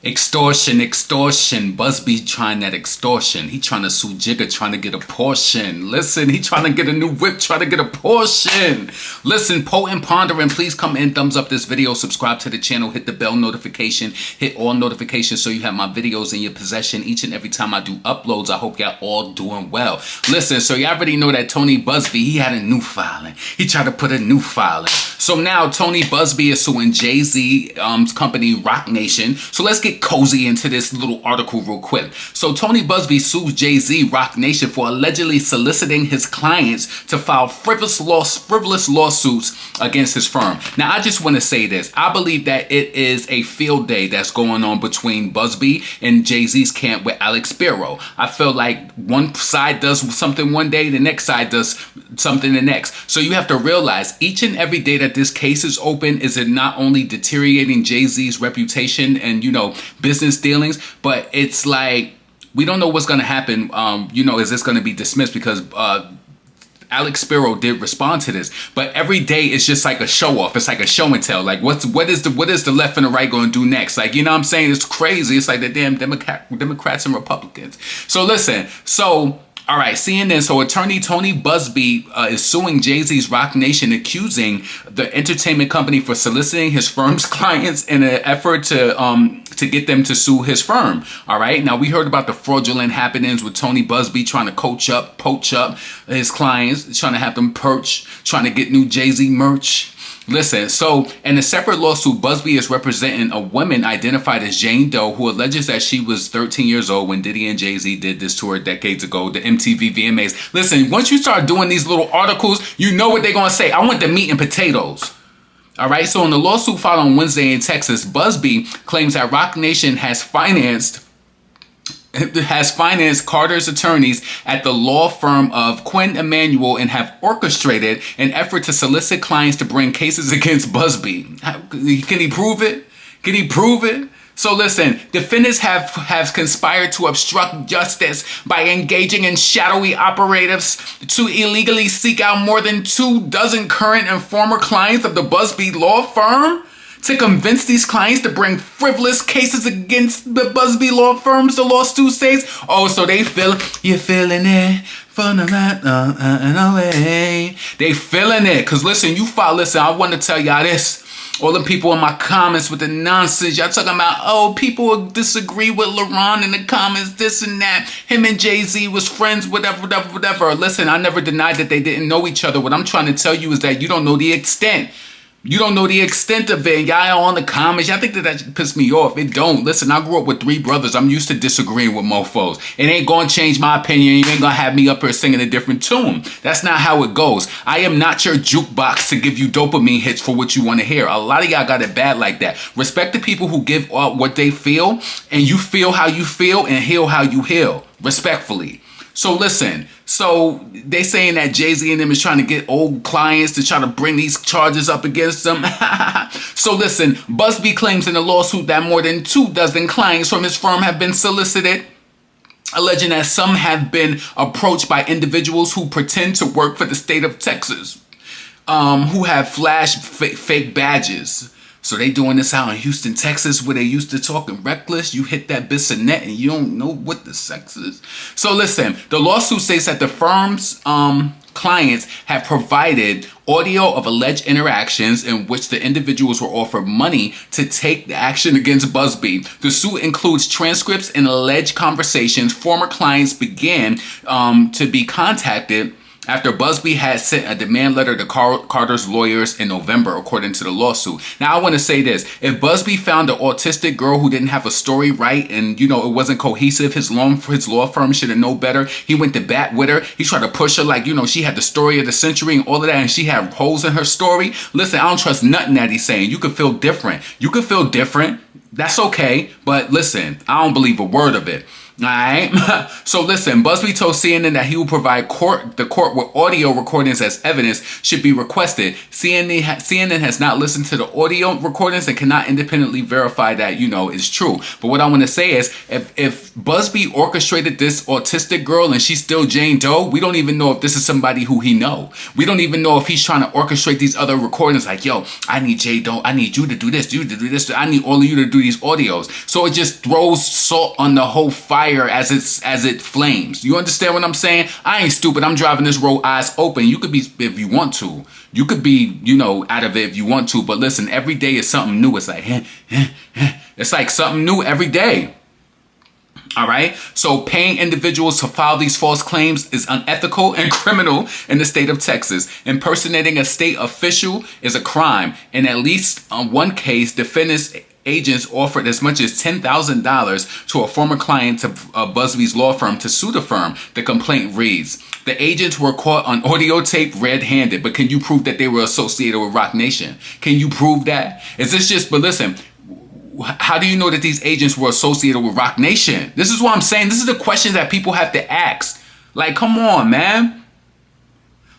Extortion, extortion. Buzbee trying that extortion. He trying to sue Jigga, trying to get a portion. Listen, he trying to get a new whip, trying to get a portion. Listen, potent pondering, please come in, thumbs up this video, subscribe to the channel, hit the bell notification, hit all notifications so you have my videos in your possession each and every time I do uploads. I hope y'all all doing well. Listen, so y'all already know that Tony Buzbee, he had a new filing. He tried to put a new filing. So now Tony Buzbee is suing Jay-Z company Roc Nation. So let's get cozy into this little article real quick. So Tony Buzbee sues Jay-Z Roc Nation for allegedly soliciting his clients to file frivolous lawsuits against his firm. Now I just want to say this. I believe that it is a field day that's going on between Buzbee and Jay-Z's camp with Alex Spiro. I feel like one side does something one day, the next side does something the next. So you have to realize each and every day that this case is open, is it not only deteriorating Jay-Z's reputation and, you know, business dealings, but it's like, we don't know what's going to happen. You know, is this going to be dismissed? Because Alex Spiro did respond to this, but every day it's just like a show off. It's like a show and tell. Like what is the left and the right going to do next? Like, you know what I'm saying? It's crazy. It's like the damn Democrats and Republicans. So listen, all right, CNN. So attorney Tony Buzbee is suing Jay-Z's Roc Nation, accusing the entertainment company for soliciting his firm's clients in an effort to get them to sue his firm. All right. Now we heard about the fraudulent happenings with Tony Buzbee trying to poach up his clients, trying to have them perch, trying to get new Jay-Z merch. Listen, so in a separate lawsuit, Buzbee is representing a woman identified as Jane Doe who alleges that she was 13 years old when Diddy and Jay-Z did this to her decades ago, the MTV VMAs. Listen, once you start doing these little articles, you know what they're going to say. I want the meat and potatoes. All right, so in the lawsuit filed on Wednesday in Texas, Buzbee claims that Roc Nation has financed Carter's attorneys at the law firm of Quinn Emanuel and have orchestrated an effort to solicit clients to bring cases against Buzbee. Can he prove it? Can he prove it? So listen, defendants have conspired to obstruct justice by engaging in shadowy operatives to illegally seek out more than 24 current and former clients of the Buzbee law firm, to convince these clients to bring frivolous cases against the Buzbee law firms, the lawsuit says. Oh, so they feel, you're feeling it from the right away. They feeling it. Because listen, listen, I want to tell y'all this. All the people in my comments with the nonsense, y'all talking about, oh, people disagree with LaRon in the comments, this and that. Him and Jay-Z was friends, whatever. Listen, I never denied that they didn't know each other. What I'm trying to tell you is that you don't know the extent. You don't know the extent of it. Y'all on the comments. Y'all think that pissed me off. It don't. Listen, I grew up with 3 brothers. I'm used to disagreeing with mofos. It ain't going to change my opinion. You ain't going to have me up here singing a different tune. That's not how it goes. I am not your jukebox to give you dopamine hits for what you want to hear. A lot of y'all got it bad like that. Respect the people who give what they feel, and you feel how you feel and heal how you heal. Respectfully. So listen, so they saying that Jay-Z and them is trying to get old clients to try to bring these charges up against them. So listen, Buzbee claims in the lawsuit that more than 24 clients from his firm have been solicited, alleging that some have been approached by individuals who pretend to work for the state of Texas, who have flashed fake badges. So they doing this out in Houston, Texas, where they used to talking reckless. You hit that net and you don't know what the sex is. So listen, the lawsuit states that the firm's clients have provided audio of alleged interactions in which the individuals were offered money to take the action against Buzbee. The suit includes transcripts and alleged conversations. Former clients began to be contacted after Buzbee had sent a demand letter to Carter's lawyers in November, according to the lawsuit. Now, I want to say this. If Buzbee found an autistic girl who didn't have a story right and, you know, it wasn't cohesive, his law firm should have known better. He went to bat with her. He tried to push her like, you know, she had the story of the century and all of that, and she had holes in her story. Listen, I don't trust nothing that he's saying. You could feel different. You could feel different. That's okay. But listen, I don't believe a word of it. Alright, so listen, Busby told CNN that he will provide the court with audio recordings as evidence should be requested. CNN has not listened to the audio recordings and cannot independently verify that, is true. But what I want to say is, if Busby orchestrated this autistic girl and she's still Jane Doe, we don't even know if this is somebody who he know. We don't even know if he's trying to orchestrate these other recordings like, yo, I need Jane Doe, I need you to do this, I need all of you to do these audios. So it just throws salt on the whole fire as it flames. You understand what I'm saying? I ain't stupid. I'm driving this road eyes open. You could be if you want to. You could be, out of it if you want to. But listen, every day is something new. It's like, it's like something new every day. All right. So paying individuals to file these false claims is unethical and criminal in the state of Texas. Impersonating a state official is a crime. In at least one case, defendants agents offered as much as $10,000 to a former client of Busby's law firm to sue the firm. The complaint reads, the agents were caught on audio tape red-handed, but can you prove that they were associated with Roc Nation? Can you prove that? Is this just, but listen, how do you know that these agents were associated with Roc Nation? This is what I'm saying. This is the questions that people have to ask. Like, come on, man.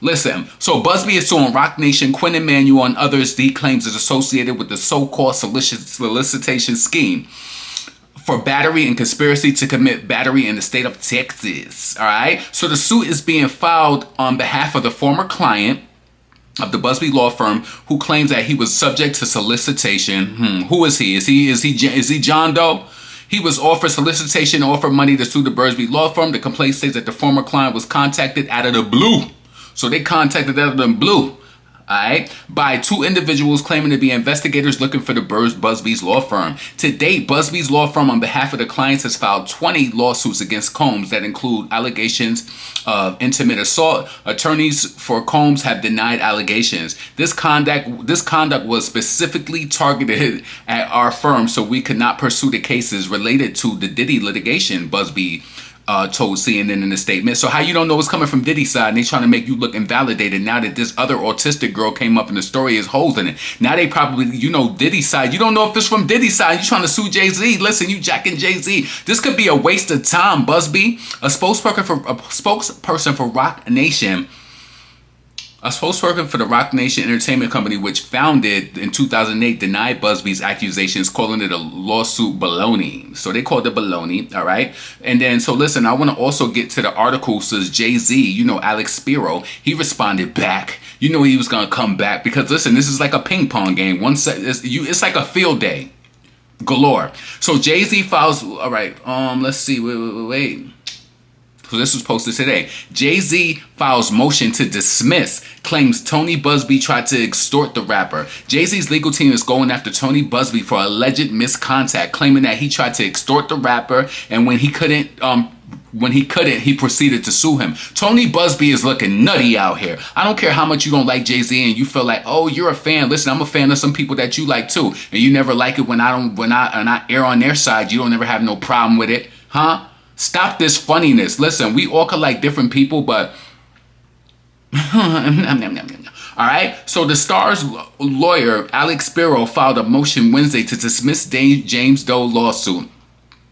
Listen, so Busby is suing Roc Nation, Quinn Emanuel, and others he claims is associated with the so-called solicitation scheme for battery and conspiracy to commit battery in the state of Texas. All right. So the suit is being filed on behalf of the former client of the Busby law firm who claims that he was subject to solicitation. Who is he? Is he John Doe? He was offered solicitation, offered money to sue the Busby law firm. The complaint states that the former client was contacted out of the blue. So they contacted out of the blue, all right, by two individuals claiming to be investigators looking for the Busby's law firm. To date, Busby's law firm on behalf of the clients has filed 20 lawsuits against Combs that include allegations of intimate assault. Attorneys for Combs have denied allegations. This conduct was specifically targeted at our firm, so we could not pursue the cases related to the Diddy litigation, Busby told CNN in a statement. So how you don't know what's coming from Diddy's side, and they trying to make you look invalidated now that this other autistic girl came up and the story is holes in it. Now they probably, Diddy's side. You don't know if it's from Diddy's side. You trying to sue Jay-Z. Listen, you jacking Jay-Z. This could be a waste of time, Buzbee. A spokesperson for Roc Nation. A spokesperson for the Roc Nation Entertainment Company, which founded in 2008, denied Busby's accusations, calling it a lawsuit baloney. So they called it baloney, all right? And then, so listen, I want to also get to the article. Says Jay-Z, Alex Spiro, he responded back. He was going to come back because, listen, this is like a ping pong game. It's like a field day galore. So Jay-Z files, all right, let's see, wait. So this was posted today. Jay-Z files motion to dismiss, claims Tony Buzbee tried to extort the rapper. Jay-Z's legal team is going after Tony Buzbee for alleged misconduct, claiming that he tried to extort the rapper, and when he couldn't, he proceeded to sue him. Tony Buzbee is looking nutty out here. I don't care how much you don't like Jay-Z and you feel like, oh, you're a fan. Listen, I'm a fan of some people that you like too, and you never like it when I err on their side. You don't ever have no problem with it, huh? Stop this funniness. Listen, we all could like different people, but all right. So the Star's lawyer, Alex Spiro, filed a motion Wednesday to dismiss James Doe lawsuit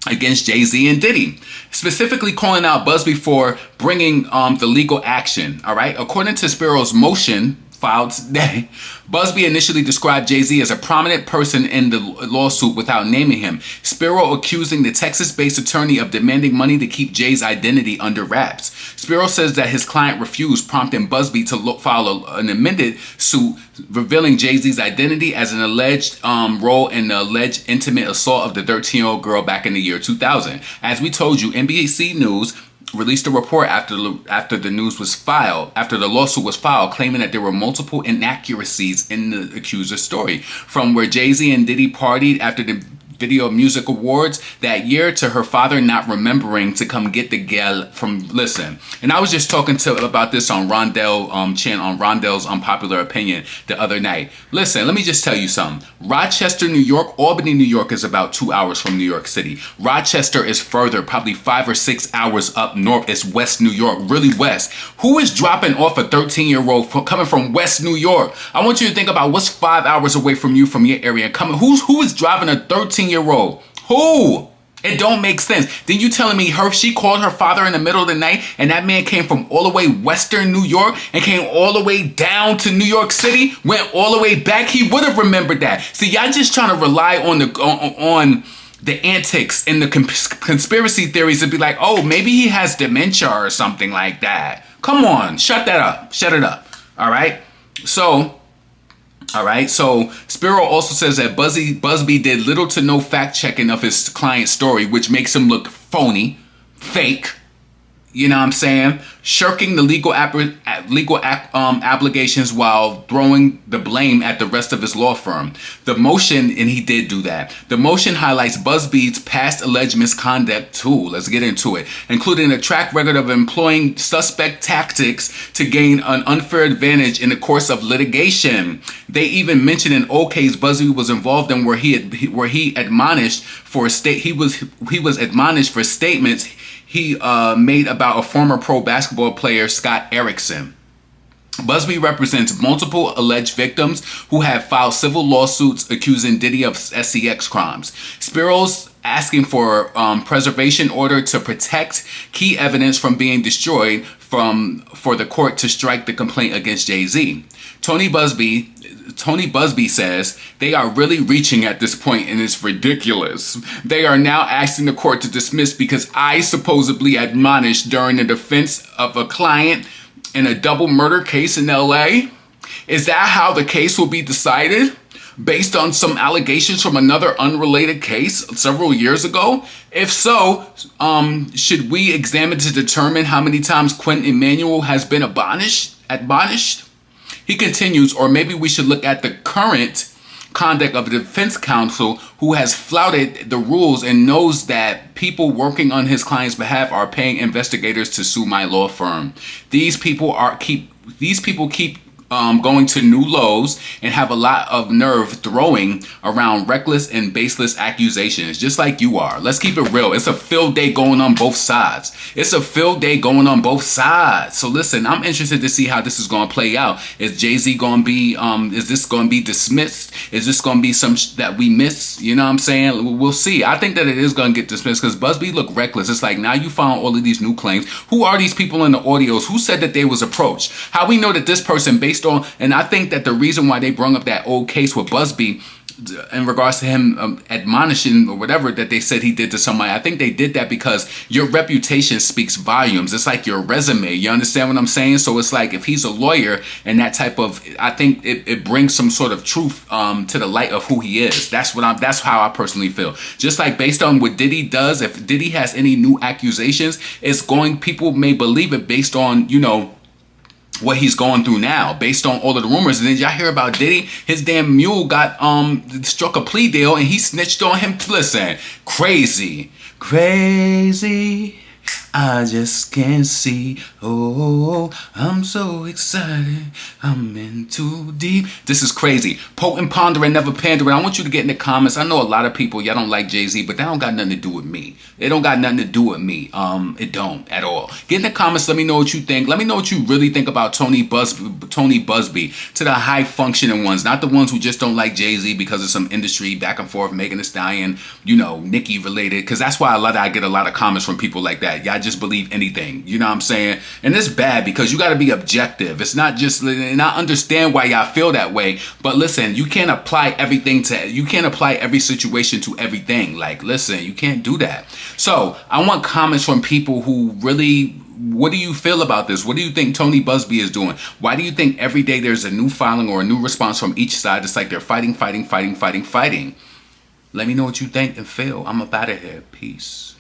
against Jay-Z and Diddy, specifically calling out Busby for bringing the legal action. All right. According to Spiro's motion filed today, Busby initially described Jay-Z as a prominent person in the lawsuit without naming him. Spiro accusing the Texas-based attorney of demanding money to keep Jay's identity under wraps. Spiro says that his client refused, prompting Busby to file an amended suit revealing Jay-Z's identity as an alleged role in the alleged intimate assault of the 13-year-old girl back in the year 2000. As we told you, NBC News released a report after the lawsuit was filed, claiming that there were multiple inaccuracies in the accuser's story, from where Jay-Z and Diddy partied after the Video Music Awards that year to her father not remembering to come get the gal from Listen. And I was just talking about this on Rondell's Unpopular Opinion the other night. Listen, let me just tell you something. Rochester, New York, Albany, New York is about 2 hours from New York City. Rochester is further, probably 5 or 6 hours up north. It's West New York, really west. Who is dropping off a 13-year-old coming from West New York? I want you to think about what's 5 hours away from you from your area coming. Who is driving a 13-year-old? Who? It don't make sense. Then you telling me she called her father in the middle of the night, and that man came from all the way Western New York and came all the way down to New York City, went all the way back. He would have remembered that. See, y'all just trying to rely on the antics and the conspiracy theories to be like, oh, maybe he has dementia or something like that. Come on, shut that up. Shut it up. All right. So Spiro also says that Buzbee did little to no fact checking of his client's story, which makes him look phony, fake. You know what I'm saying? Shirking the legal obligations while throwing the blame at the rest of his law firm. The motion, and he did do that. The motion highlights Buzbee's past alleged misconduct too. Let's get into it. Including a track record of employing suspect tactics to gain an unfair advantage in the course of litigation. They even mentioned an old case Buzbee was involved in where he admonished for he was admonished for statements he made about a former pro basketball player, Scott Erickson. Buzbee represents multiple alleged victims who have filed civil lawsuits accusing Diddy of SCX crimes. Spiro's asking for preservation order to protect key evidence from being destroyed for the court to strike the complaint against Jay-Z. Tony Buzbee says they are really reaching at this point and it's ridiculous. They are now asking the court to dismiss because I supposedly admonished during the defense of a client in a double murder case in LA. Is that how the case will be decided? Based on some allegations from another unrelated case several years ago? If so, should we examine to determine how many times Quentin Emanuel has been admonished? He continues, or maybe we should look at the current conduct of the defense counsel who has flouted the rules and knows that people working on his client's behalf are paying investigators to sue my law firm. These people keep going to new lows and have a lot of nerve throwing around reckless and baseless accusations, just like you are. Let's keep it real. It's a field day going on both sides. So listen, I'm interested to see how this is going to play out. Is Jay-Z going to be, is this going to be dismissed? Is this going to be some that we miss? You know what I'm saying? We'll see. I think that it is going to get dismissed because Buzbee looked reckless. It's like now you found all of these new claims. Who are these people in the audios? Who said that they was approached? How we know that this person based on, and I think that the reason why they brung up that old case with Buzbee in regards to him admonishing or whatever that they said he did to somebody, I think they did that because your reputation speaks volumes. It's like your resume. You understand what I'm saying? So it's like if he's a lawyer and that type of, I think it brings some sort of truth to the light of who he is. That's how I personally feel. Just like based on what Diddy does, if Diddy has any new accusations, people may believe it based on, what he's going through now, based on all of the rumors. And then y'all hear about Diddy, his damn mule got struck a plea deal and he snitched on him. Listen, crazy. I just can't see. Oh, I'm so excited. I'm in too deep. This is crazy. Potent, pondering, never pandering. I want you to get in the comments. I know a lot of people, y'all don't like Jay-Z, but that don't got nothing to do with me. It don't got nothing to do with me. It don't at all. Get in the comments. Let me know what you think. Let me know what you really think about Tony Buzbee. To the high functioning ones, not the ones who just don't like Jay-Z because of some industry back and forth, Megan Thee Stallion, Nicki related. Because that's why I get a lot of comments from people like that. Y'all just believe anything. You know what I'm saying? And it's bad because you got to be objective. It's not just, and I understand why y'all feel that way. But listen, you can't apply every situation to everything. Like, listen, you can't do that. So I want comments from people who really, what do you feel about this? What do you think Tony Buzbee is doing? Why do you think every day there's a new filing or a new response from each side? It's like they're fighting. Let me know what you think and feel. I'm up out of here. Peace.